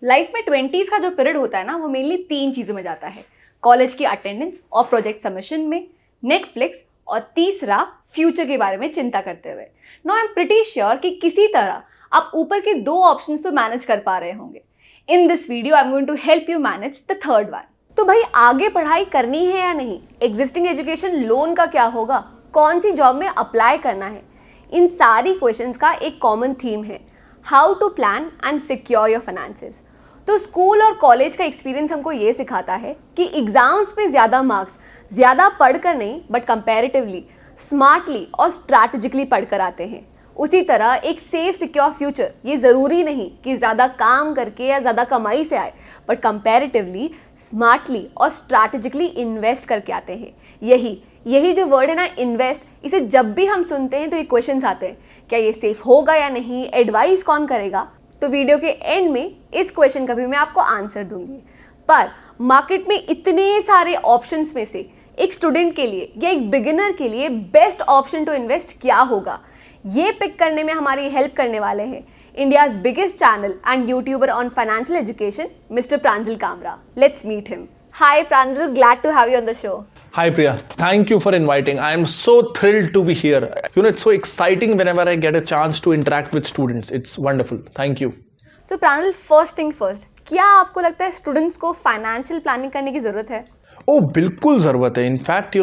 Life में 20s का जो पीरियड होता है ना, वो मेनली 3 चीज़ों में जाता है। कॉलेज की अटेंडेंस और प्रोजेक्ट सबमिशन में, नेटफ्लिक्स और तीसरा फ्यूचर के बारे में चिंता करते हुए। No I am pretty sure कि किसी तरह आप ऊपर के 2 ऑप्शंस तो मैनेज कर पा रहे होंगे। In this video I am going to help you manage the third one. तो भाई आगे पढ़ाई करनी है या नहीं, एग्जिस्टिंग एजुकेशन लोन का क्या होगा, कौन सी जॉब में अप्लाई करना है, इन सारी क्वेश्चंस का एक कॉमन थीम है, how to plan and secure your finances. तो स्कूल और कॉलेज का एक्सपीरियंस हमको ये सिखाता है कि एग्जाम्स में ज़्यादा मार्क्स ज़्यादा पढ़कर नहीं बट कंपैरेटिवली स्मार्टली और स्ट्रैटेजिकली पढ़कर आते हैं। उसी तरह एक सेफ सिक्योर फ्यूचर ये ज़रूरी नहीं कि ज़्यादा काम करके या ज़्यादा कमाई से आए, बट कंपैरेटिवली स्मार्टली और स्ट्रैटेजिकली इन्वेस्ट करके आते हैं। यही जो वर्ड है ना, इन्वेस्ट, इसे जब भी हम सुनते हैं तो ये क्वेश्चंस आते हैं, क्या ये सेफ होगा या नहीं, एडवाइस कौन करेगा। तो वीडियो के एंड में इस क्वेश्चन का भी मैं आपको आंसर दूंगी। पर मार्केट में इतने सारे ऑप्शंस में से एक स्टूडेंट के लिए या एक बिगिनर के लिए बेस्ट ऑप्शन टू इन्वेस्ट क्या होगा, ये पिक करने में हमारी हेल्प करने वाले हैं India's biggest channel and YouTuber on financial education, mister Pranjal Kamra. Let's meet him. Hi Pranjal, glad to have you on the show. Hi Priya, thank you for inviting. I am so thrilled to be here. You know, it's so exciting whenever I get a chance to interact with students. It's wonderful. Thank you. So Pranjal, first thing first, क्या आपको लगता है students को financial planning करने की जरूरत है? बिल्कुल ज़रूरत है। इनफैक्ट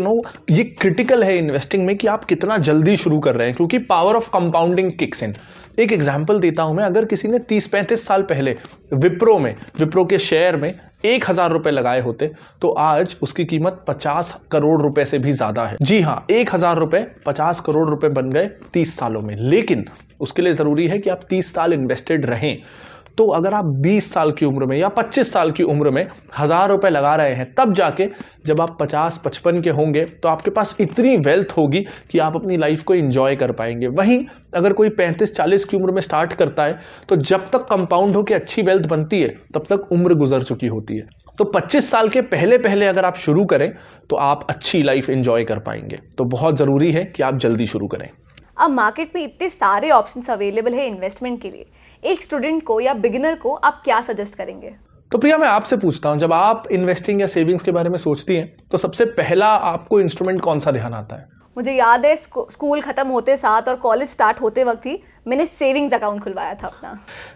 ये क्रिटिकल है इन्वेस्टिंग में कि आप कितना जल्दी शुरू कर रहे हैं, क्योंकि power of compounding kicks in. एक एग्जांपल देता हूं मैं, अगर किसी ने 30-35 साल पहले विप्रो के शेयर में 1000 रुपए लगाए होते तो आज उसकी कीमत 50 करोड़ रुपए से भी ज्यादा है। जी हाँ, 1000 रुपए 50 करोड़ रुपए बन गए 30 सालों में। लेकिन उसके लिए जरूरी है कि आप 30 साल इन्वेस्टेड रहें। तो अगर आप 20 साल की उम्र में या 25 साल की उम्र में 1000 रुपए लगा रहे हैं, तब जाके जब आप 50-55 के होंगे तो आपके पास इतनी वेल्थ होगी कि आप अपनी लाइफ को एंजॉय कर पाएंगे। वहीं अगर कोई 35-40 की उम्र में स्टार्ट करता है तो जब तक कंपाउंड होकर अच्छी वेल्थ बनती है तब तक उम्र गुजर चुकी होती है। तो 25 साल के पहले अगर आप शुरू करें तो आप अच्छी लाइफ एंजॉय कर पाएंगे। तो बहुत ज़रूरी है कि आप जल्दी शुरू करें। अब मार्केट में इतने सारे ऑप्शंस अवेलेबल है इन्वेस्टमेंट के लिए, एक स्टूडेंट को या बिगिनर को आप क्या सजेस्ट करेंगे? तो प्रिया, मैं आपसे पूछता हूं, जब आप इन्वेस्टिंग या सेविंग्स के बारे में सोचती हैं तो सबसे पहला आपको इंस्ट्रूमेंट कौन सा ध्यान आता है? मुझे याद है स्कूल खत्म होते साथ और कॉलेज स्टार्ट होते वक्त ही मैंने सेविंग्स अकाउंट खुलवाया था अपना।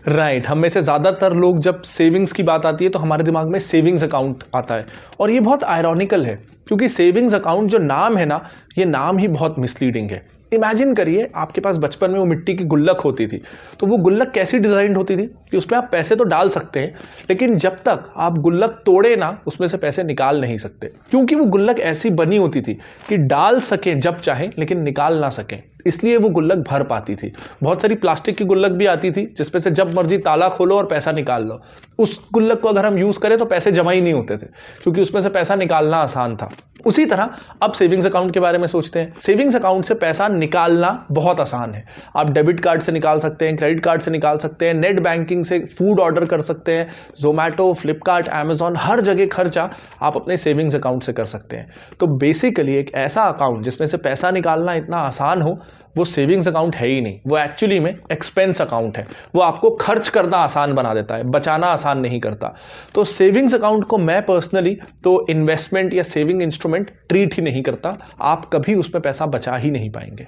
राइट, हम में से ज्यादातर लोग जब सेविंग्स की बात आती है तो हमारे दिमाग में सेविंग्स अकाउंट आता है। और ये बहुत आयरॉनिकल है, क्योंकि सेविंग्स अकाउंट जो नाम है ना, ये नाम ही बहुत मिसलीडिंग है। इमेजिन करिए, आपके पास बचपन में वो मिट्टी की गुल्लक होती थी, तो वो गुल्लक कैसी डिजाइन होती थी कि उसमें आप पैसे तो डाल सकते हैं, लेकिन जब तक आप गुल्लक तोड़े ना, उसमें से पैसे निकाल नहीं सकते, क्योंकि वो गुल्लक ऐसी बनी होती थी कि डाल सकें जब चाहें लेकिन निकाल ना सकें। इसलिए वो गुल्लक भर पाती थी। बहुत सारी प्लास्टिक की गुल्लक भी आती थी जिसमें से जब मर्जी ताला खोलो और पैसा निकाल लो। उस गुल्लक को अगर हम यूज करें तो पैसे जमा ही नहीं होते थे, क्योंकि उसमें से पैसा निकालना आसान था। उसी तरह अब सेविंग्स अकाउंट के बारे में सोचते हैं। सेविंग्स अकाउंट से पैसा निकालना बहुत आसान है। आप डेबिट कार्ड से निकाल सकते हैं, क्रेडिट कार्ड से निकाल सकते हैं, नेट बैंकिंग से फूड ऑर्डर कर सकते हैं, जोमैटो, फ्लिपकार्ट, अमेजॉन, हर जगह खर्चा आप अपने सेविंग्स अकाउंट से कर सकते हैं। तो बेसिकली एक ऐसा अकाउंट जिसमें से पैसा निकालना इतना आसान हो, वो सेविंग्स अकाउंट है ही नहीं। वो एक्चुअली में एक्सपेंस अकाउंट है। वो आपको खर्च करना आसान बना देता है, बचाना आसान नहीं करता। तो सेविंग्स अकाउंट को मैं पर्सनली तो इन्वेस्टमेंट या सेविंग इंस्ट्रूमेंट ट्रीट ही नहीं करता। आप कभी उसमें पैसा बचा ही नहीं पाएंगे।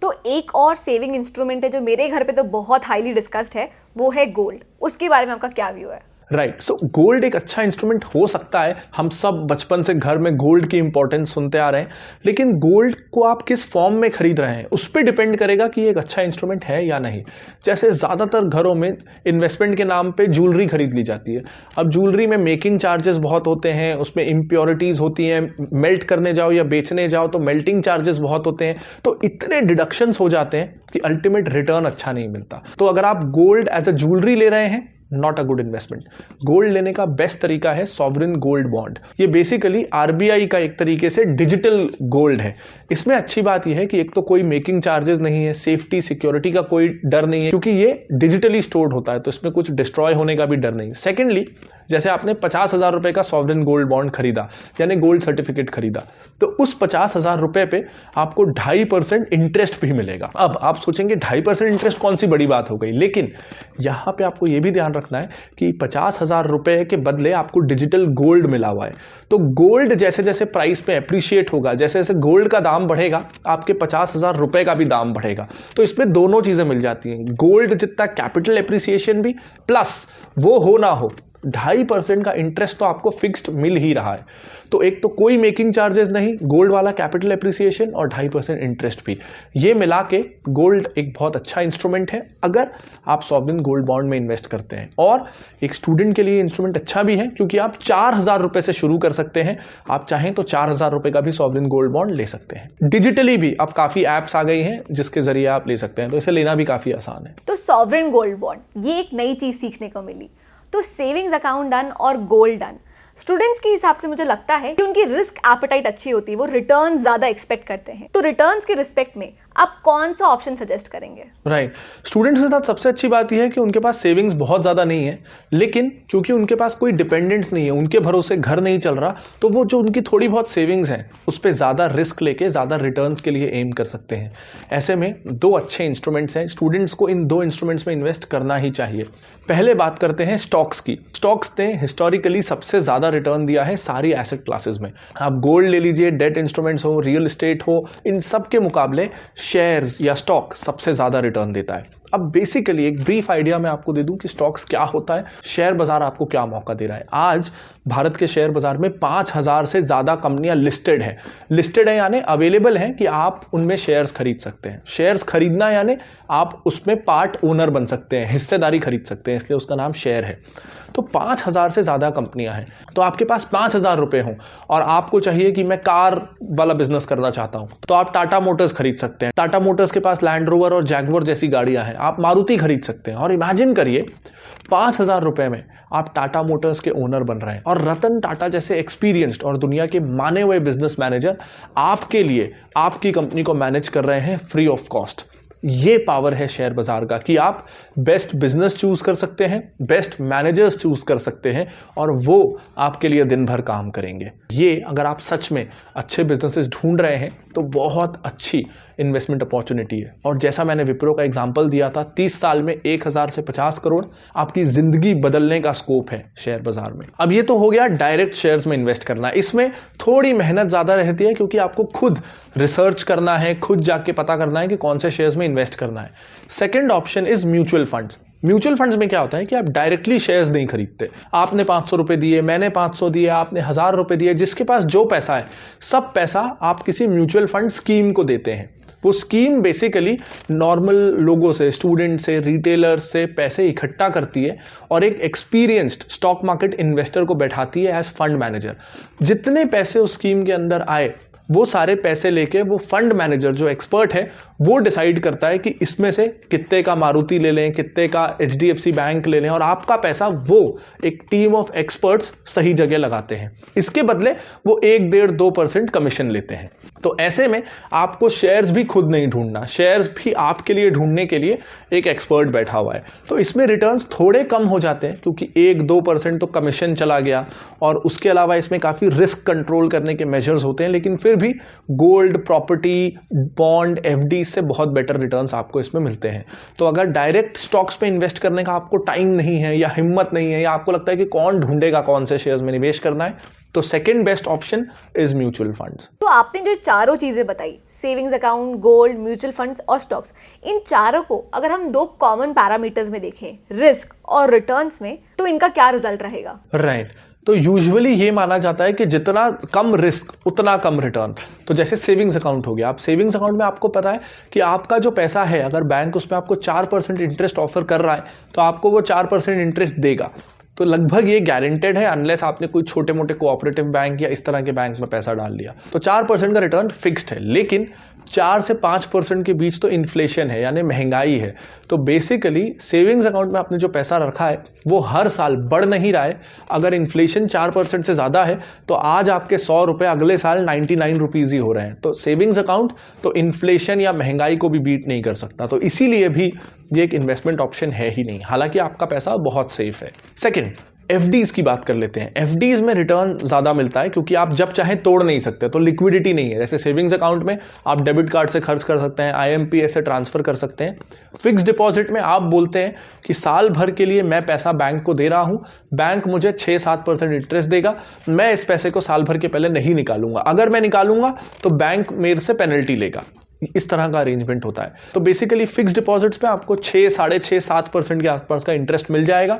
तो एक और सेविंग इंस्ट्रूमेंट है जो मेरे घर पे तो बहुत हाईली डिस्कस्ड है, वो है गोल्ड। उसके बारे में आपका क्या व्यू है? राइट, सो गोल्ड एक अच्छा इंस्ट्रूमेंट हो सकता है। हम सब बचपन से घर में गोल्ड की इंपॉर्टेंस सुनते आ रहे हैं, लेकिन गोल्ड को आप किस फॉर्म में खरीद रहे हैं उस पर डिपेंड करेगा कि ये एक अच्छा इंस्ट्रूमेंट है या नहीं। जैसे ज़्यादातर घरों में इन्वेस्टमेंट के नाम पे ज्वेलरी खरीद ली जाती है। अब ज्वेलरी में मेकिंग चार्जेस बहुत होते हैं, उसमें इम्प्योरिटीज़ होती हैं, मेल्ट करने जाओ या बेचने जाओ तो मेल्टिंग चार्जेस बहुत होते हैं। तो इतने डिडक्शंस हो जाते हैं कि अल्टीमेट रिटर्न अच्छा नहीं मिलता। तो अगर आप गोल्ड एज अ ज्वेलरी ले रहे हैं, not a good investment. Gold लेने का बेस्ट तरीका है सॉवरेन गोल्ड बॉन्ड। ये बेसिकली आरबीआई का एक तरीके से डिजिटल गोल्ड है। इसमें अच्छी बात यह है कि एक तो कोई मेकिंग चार्जेस नहीं है, सेफ्टी सिक्योरिटी का कोई डर नहीं है, क्योंकि ये डिजिटली स्टोर्ड होता है तो इसमें कुछ डिस्ट्रॉय होने का भी डर नहीं। सेकेंडली, जैसे आपने 50,000 रुपए का सॉवरेन गोल्ड बॉन्ड खरीदा, यानी गोल्ड सर्टिफिकेट खरीदा, तो उस 50,000 रुपए पे आपको 2.5% इंटरेस्ट भी मिलेगा। अब आप सोचेंगे 2.5% इंटरेस्ट कौन सी बड़ी बात हो गई, लेकिन यहां पे आपको यह भी ध्यान रखना है कि 50,000 रुपए के बदले आपको डिजिटल गोल्ड मिला हुआ है। तो गोल्ड जैसे जैसे प्राइस में एप्रिशिएट होगा, जैसे जैसे गोल्ड का दाम बढ़ेगा, आपके 50,000 रुपए का भी दाम बढ़ेगा। तो इसमें दोनों चीजें मिल जाती हैं, गोल्ड जितना कैपिटल एप्रिसिएशन भी, प्लस वो हो ना हो 2.5% का इंटरेस्ट तो आपको फिक्स्ड मिल ही रहा है। तो एक तो कोई मेकिंग चार्जेस नहीं, गोल्ड वाला कैपिटल एप्रिसिएशन और 2.5% इंटरेस्ट भी, ये मिला के गोल्ड एक बहुत अच्छा इंस्ट्रूमेंट है अगर आप सॉवरेन गोल्ड बॉन्ड में इन्वेस्ट करते हैं। और एक स्टूडेंट के लिए इंस्ट्रूमेंट अच्छा भी है क्योंकि आप 4,000 रुपए से शुरू कर सकते हैं। आप चाहें तो 4,000 रुपए का भी सॉवरेन गोल्ड बॉन्ड ले सकते हैं। डिजिटली भी अब काफी ऐप्स आ गई हैं जिसके जरिए आप ले सकते हैं, तो इसे लेना भी काफी आसान है। तो सॉवरेन गोल्ड बॉन्ड, ये एक नई चीज सीखने को मिली। तो सेविंग्स अकाउंट डन और गोल्ड डन, स्टूडेंट्स के हिसाब से मुझे लगता है कि उनकी रिस्क एपेटाइट अच्छी होती है, वो रिटर्न ज्यादा एक्सपेक्ट करते हैं। तो रिटर्न्स के रिस्पेक्ट में आप कौन सा ऑप्शन सजेस्ट करेंगे? राइट, स्टूडेंट्स के साथ सबसे अच्छी बात यह है कि उनके पास सेविंग्स बहुत ज़्यादा नहीं है, लेकिन क्योंकि उनके पास कोई डिपेंडेंस नहीं है, उनके भरोसे घर नहीं चल रहा, तो वो जो उनकी थोड़ी बहुत सेविंग्स हैं उस पर ज़्यादा रिस्क लेके ज़्यादा रिटर्न्स के लिए एम कर सकते हैं। ऐसे में दो अच्छे इंस्ट्रूमेंट्स हैं, स्टूडेंट्स को इन दो इंस्ट्रूमेंट्स में इन्वेस्ट करना ही चाहिए। पहले बात करते हैं स्टॉक्स की। स्टॉक्स ने हिस्टोरिकली सबसे ज़्यादा रिटर्न दिया है सारी एसेट क्लासेस में। आप गोल्ड ले लीजिए, डेट इंस्ट्रूमेंट्स हो, रियल एस्टेट हो, इन सब के मुकाबले शेयर्स या स्टॉक सबसे ज़्यादा रिटर्न देता है। अब बेसिकली एक ब्रीफ आइडिया मैं आपको दे दूं कि स्टॉक्स क्या होता है, शेयर बाजार आपको क्या मौका दे रहा है। आज भारत के शेयर बाजार में 5,000 से ज़्यादा कंपनियां लिस्टेड है यानी अवेलेबल हैं कि आप उनमें शेयर्स खरीद सकते हैं। शेयर्स खरीदना यानी आप उसमें पार्ट ओनर बन सकते हैं, हिस्सेदारी खरीद सकते हैं, इसलिए उसका नाम शेयर है। तो 5,000 से ज़्यादा कंपनियां हैं। तो आपके पास 5,000 रुपये हों और आपको चाहिए कि मैं कार वाला बिजनेस करना चाहता हूं, तो आप टाटा मोटर्स खरीद सकते हैं। टाटा मोटर्स के पास लैंड रोवर और जैगुआर जैसी गाड़ियां हैं, आप मारुति खरीद सकते हैं। और इमेजिन करिए 5,000 रुपये में आप टाटा मोटर्स के ओनर बन रहे हैं और रतन टाटा जैसे एक्सपीरियंस्ड और दुनिया के माने हुए बिजनेस मैनेजर आपके लिए आपकी कंपनी को मैनेज कर रहे हैं फ्री ऑफ कॉस्ट। ये पावर है शेयर बाजार का कि आप बेस्ट बिजनेस चूज कर सकते हैं, बेस्ट मैनेजर्स चूज कर सकते हैं और वो आपके लिए दिन भर काम करेंगे। ये अगर आप सच में अच्छे बिजनेसेस ढूंढ रहे हैं तो बहुत अच्छी इन्वेस्टमेंट अपॉर्चुनिटी है। और जैसा मैंने विप्रो का एग्जांपल दिया था, 30 साल में 1,000 से 50 करोड़ आपकी जिंदगी बदलने का स्कोप है शेयर बाजार में। अब ये तो हो गया डायरेक्ट शेयर्स में इन्वेस्ट करना। इसमें थोड़ी मेहनत ज्यादा रहती है क्योंकि आपको खुद रिसर्च करना है, खुद जाके पता करना है कि कौन से शेयर्स में इन्वेस्ट करना है। Second option is mutual funds. Mutual funds में क्या होता है कि आप डायरेक्टली शेयर्स नहीं खरीदते। आपने 500 रुपए दिए, मैंने 500 दिए, आपने 1,000 रुपए दिए, जिसके पास जो पैसा है सब पैसा आप किसी म्यूचुअल फंड स्कीम को देते हैं। वो स्कीम बेसिकली नॉर्मल लोगों से, स्टूडेंट से, रिटेलर्स से पैसे इकट्ठा करती है और एक एक्सपीरियंस्ड स्टॉक मार्केट इन्वेस्टर को बैठाती है एज फंड मैनेजर। जितने पैसे उस स्कीम के अंदर आए वो सारे पैसे लेके वो फंड मैनेजर जो एक्सपर्ट है वो डिसाइड करता है कि इसमें से कितने का मारुति ले लें, कितने का HDFC बैंक ले लें, और आपका पैसा वो एक टीम ऑफ एक्सपर्ट्स सही जगह लगाते हैं। इसके बदले वो 1-1.5-2% कमीशन लेते हैं। तो ऐसे में आपको शेयर्स भी खुद नहीं ढूंढना, शेयर्स भी आपके लिए ढूंढने के लिए एक एक्सपर्ट बैठा हुआ है। तो इसमें रिटर्न्स थोड़े कम हो जाते हैं क्योंकि 1-2% तो कमीशन चला गया और उसके अलावा इसमें काफ़ी रिस्क कंट्रोल करने के मेजर्स होते हैं, लेकिन फिर भी गोल्ड, प्रॉपर्टी, बॉन्ड, FD से बहुत बेटर रिटर्न्स आपको इसमें मिलते हैं। तो अगर डायरेक्ट स्टॉक्स पे इन्वेस्ट करने का आपको टाइम नहीं है या हिम्मत नहीं है या आपको लगता है कि कौन ढूंढेगा कौन से शेयर्स में निवेश करना है, तो second best option is mutual funds. तो आपने जो चारों चीजें बताई, savings account, gold, mutual funds और स्टॉक्स, इन चारों को अगर हम दो कॉमन पैरामीटर्स में देखें, रिस्क और रिटर्न्स में, तो इनका क्या रिजल्ट रहेगा? राइट, तो यूजुअली ये माना जाता है कि जितना कम रिस्क उतना कम रिटर्न। तो जैसे सेविंग्स अकाउंट हो गया, आप सेविंग्स अकाउंट में आपको पता है कि आपका जो पैसा है अगर बैंक उसमें आपको 4% इंटरेस्ट ऑफर कर रहा है तो आपको वो 4% इंटरेस्ट देगा। तो लगभग ये गारंटेड है अनलेस आपने कोई छोटे मोटे कोऑपरेटिव बैंक या इस तरह के बैंक में पैसा डाल लिया। तो 4% का रिटर्न फिक्स्ड है, लेकिन 4 से 5% के बीच तो इन्फ्लेशन है यानी महंगाई है। तो बेसिकली सेविंग्स अकाउंट में आपने जो पैसा रखा है वो हर साल बढ़ नहीं रहा है। अगर इन्फ्लेशन 4% से ज़्यादा है तो आज आपके 100 रुपये अगले साल 99 रुपीज़ ही हो रहे हैं। तो सेविंग्स अकाउंट तो इन्फ्लेशन या महंगाई को भी बीट नहीं कर सकता। तो इसीलिए भी ये एक इन्वेस्टमेंट ऑप्शन है ही नहीं, हालांकि आपका पैसा बहुत सेफ है। सेकंड, एफडीज की बात कर लेते हैं। एफडीज में रिटर्न ज़्यादा मिलता है क्योंकि आप जब चाहें तोड़ नहीं सकते, तो लिक्विडिटी नहीं है। जैसे सेविंग्स अकाउंट में आप डेबिट कार्ड से खर्च कर सकते हैं, आईएमपीएस से ट्रांसफर कर सकते हैं। फिक्स डिपॉजिट में आप बोलते हैं कि साल भर के लिए मैं पैसा बैंक को दे रहा हूं, बैंक मुझे 6-7% इंटरेस्ट देगा, मैं इस पैसे को साल भर के पहले नहीं निकालूंगा, अगर मैं निकालूंगा तो बैंक मेरे से पेनल्टी लेगा। इस तरह का अरेंजमेंट होता है। तो बेसिकली फिक्स डिपॉजिट्स पे आपको 6, 6.5, 7% के आसपास का इंटरेस्ट मिल जाएगा।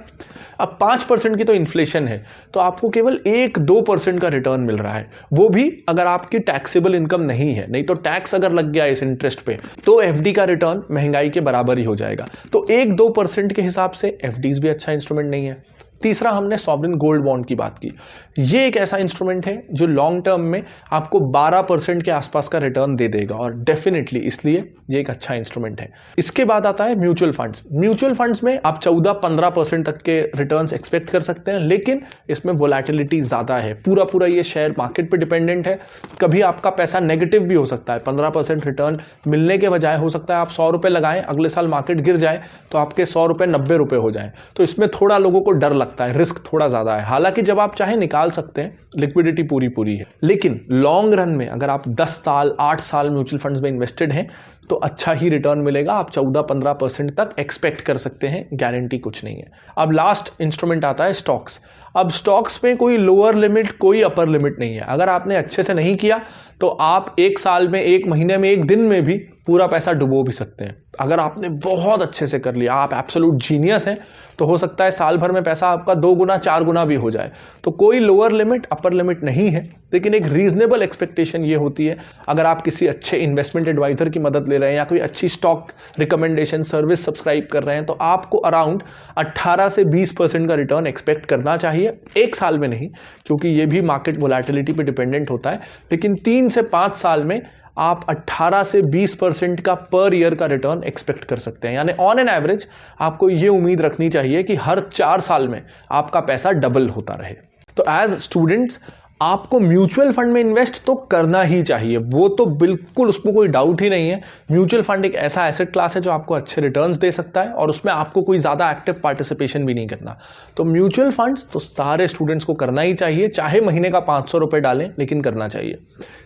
अब 5% की तो इन्फ्लेशन है, तो आपको केवल 1-2% का रिटर्न मिल रहा है, वो भी अगर आपकी टैक्सेबल इनकम नहीं है। नहीं तो टैक्स अगर लग गया इस इंटरेस्ट पे तो एफडी का रिटर्न महंगाई के बराबर ही हो जाएगा। तो 1-2% के हिसाब से एफडीज भी अच्छा इंस्ट्रूमेंट नहीं है। तीसरा, हमने सॉवरेन गोल्ड बॉन्ड की बात की। ये एक ऐसा इंस्ट्रूमेंट है जो लॉन्ग टर्म में आपको 12% के आसपास का रिटर्न दे देगा, और डेफिनेटली इसलिए ये एक अच्छा इंस्ट्रूमेंट है। इसके बाद आता है म्यूचुअल फंड्स। म्यूचुअल फंड्स में आप 14-15% तक के रिटर्न्स एक्सपेक्ट कर सकते हैं, लेकिन इसमें वोलेटिलिटी ज़्यादा है। पूरा ये शेयर मार्केट पे डिपेंडेंट है। कभी आपका पैसा नेगेटिव भी हो सकता है। 15% रिटर्न मिलने के बजाय हो सकता है आप 100 रुपये लगाएं, अगले साल मार्केट गिर जाए तो आपके 100 रुपये 90 रुपये हो जाए। तो इसमें थोड़ा लोगों को डर लगता है, रिस्क थोड़ा ज़्यादा है। हालांकि जब आप चाहे निकाल सकते हैं, लिक्विडिटी पूरी है। लेकिन लॉन्ग रन में अगर आप 10 साल 8 साल म्यूचुअल फंड्स में इन्वेस्टेड हैं तो अच्छा ही रिटर्न मिलेगा। आप 14-15% तक एक्सपेक्ट कर सकते हैं, गारंटी कुछ नहीं है। अब लास्ट इंस्ट्रूमेंट आता है स्टॉक्स। अब स्टॉक्स में कोई लोअर लिमिट कोई अपर लिमिट नहीं है। अगर आपने अच्छे से नहीं किया तो आप 1 साल में, 1 महीने में, 1 दिन में भी पूरा पैसा डुबो भी सकते हैं। अगर आपने बहुत अच्छे से कर लिया, आप एब्सोल्यूट जीनियस हैं, तो हो सकता है साल भर में पैसा आपका 2 गुना 4 गुना भी हो जाए। तो कोई लोअर लिमिट अपर लिमिट नहीं है, लेकिन एक रीजनेबल एक्सपेक्टेशन ये होती है, अगर आप किसी अच्छे इन्वेस्टमेंट एडवाइजर की मदद ले रहे हैं या कोई अच्छी स्टॉक रिकमेंडेशन सर्विस सब्सक्राइब कर रहे हैं, तो आपको अराउंड 18 से 20% का रिटर्न एक्सपेक्ट करना चाहिए। 1 साल में नहीं, क्योंकि ये भी मार्केट वोलेटिलिटी पे डिपेंडेंट होता है, लेकिन 3 से 5 साल में आप 18 से 20% का पर ईयर का रिटर्न एक्सपेक्ट कर सकते हैं। यानी ऑन एन एवरेज आपको ये उम्मीद रखनी चाहिए कि हर 4 साल में आपका पैसा डबल होता रहे। तो एज स्टूडेंट्स आपको म्यूचुअल फंड में इन्वेस्ट तो करना ही चाहिए, वो तो बिल्कुल, उसमें कोई डाउट ही नहीं है। म्यूचुअल फंड एक ऐसा एसेट क्लास है जो आपको अच्छे रिटर्न्स दे सकता है, और उसमें आपको कोई ज़्यादा एक्टिव पार्टिसिपेशन भी नहीं करना। तो म्यूचुअल फंड्स तो सारे स्टूडेंट्स को करना ही चाहिए, चाहे महीने का 500 रुपये डालें, लेकिन करना चाहिए।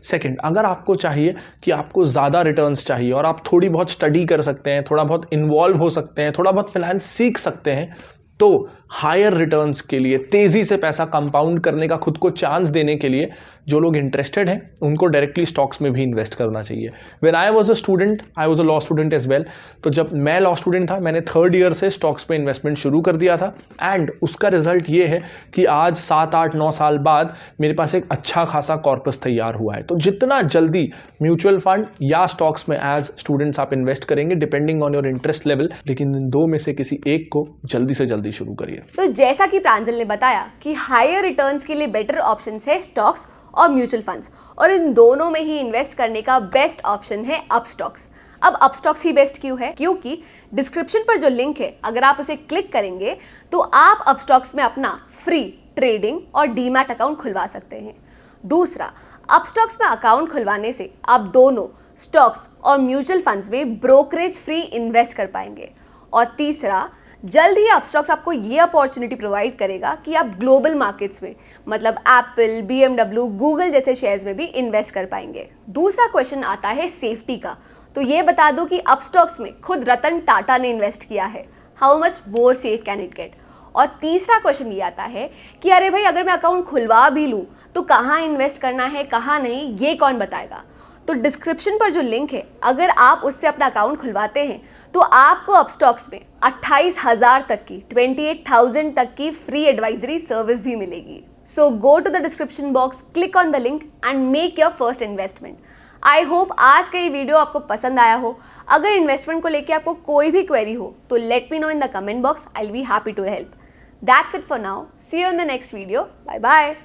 सेकेंड, अगर आपको चाहिए कि आपको ज़्यादा रिटर्न्स चाहिए और आप थोड़ी बहुत स्टडी कर सकते हैं, थोड़ा बहुत इन्वॉल्व हो सकते हैं, थोड़ा बहुत फाइनेंस सीख सकते हैं, तो हायर रिटर्न्स के लिए, तेजी से पैसा कंपाउंड करने का खुद को चांस देने के लिए जो लोग इंटरेस्टेड हैं उनको डायरेक्टली स्टॉक्स में भी इन्वेस्ट करना चाहिए। When I was a student, I was a law student as well, तो जब मैं लॉ स्टूडेंट था मैंने 3rd ईयर से स्टॉक्स में इन्वेस्टमेंट शुरू कर दिया था, एंड उसका रिजल्ट ये है कि आज 7, 8, 9 साल बाद मेरे पास एक अच्छा खासा कॉर्पस तैयार हुआ है। तो जितना जल्दी म्यूचुअल फंड या स्टॉक्स में एज स्टूडेंट्स आप इन्वेस्ट करेंगे, depending on your interest level, लेकिन इन 2 में से किसी एक को जल्दी से जल्दी शुरू करिए। तो जैसा कि प्रांजल ने बताया कि हायर रिटर्न्स के लिए बेटर ऑप्शंस है स्टॉक्स और म्यूचुअल फंड्स, और इन दोनों में ही इन्वेस्ट करने का बेस्ट ऑप्शन है अपस्टॉक्स। अब अपस्टॉक्स ही बेस्ट क्यों है? क्योंकि डिस्क्रिप्शन पर जो लिंक है, अगर आप उसे क्लिक करेंगे तो आप अपस्टॉक्स में अपना फ्री ट्रेडिंग और डीमैट अकाउंट खुलवा सकते हैं। दूसरा, अपस्टॉक्स में अकाउंट खुलवाने से आप दोनों स्टॉक्स और म्यूचुअल फंड्स में ब्रोकरेज फ्री इन्वेस्ट कर पाएंगे। और तीसरा, जल्द ही अपस्टॉक्स आपको ये अपॉर्चुनिटी प्रोवाइड करेगा कि आप ग्लोबल मार्केट्स में, मतलब एप्पल, BMW, गूगल जैसे शेयर्स में भी इन्वेस्ट कर पाएंगे। दूसरा क्वेश्चन आता है सेफ्टी का। तो ये बता दो कि अपस्टॉक्स में खुद रतन टाटा ने इन्वेस्ट किया है, how much more safe can it get? और तीसरा क्वेश्चन ये आता है कि अरे भाई, अगर मैं अकाउंट खुलवा भी लूँ तो कहाँ इन्वेस्ट करना है, कहाँ नहीं, ये कौन बताएगा? तो डिस्क्रिप्शन पर जो लिंक है, अगर आप उससे अपना अकाउंट खुलवाते हैं तो आपको अपस्टॉक्स में 28,000 तक की, 28,000 तक की फ्री एडवाइजरी सर्विस भी मिलेगी। So go to the description box, click on the link and make your first investment. I hope आज का ये वीडियो आपको पसंद आया हो। अगर इन्वेस्टमेंट को लेकर आपको कोई भी क्वेरी हो तो let me know in the comment box, I will be happy to help. That's it for now. See you in the next video. Bye bye.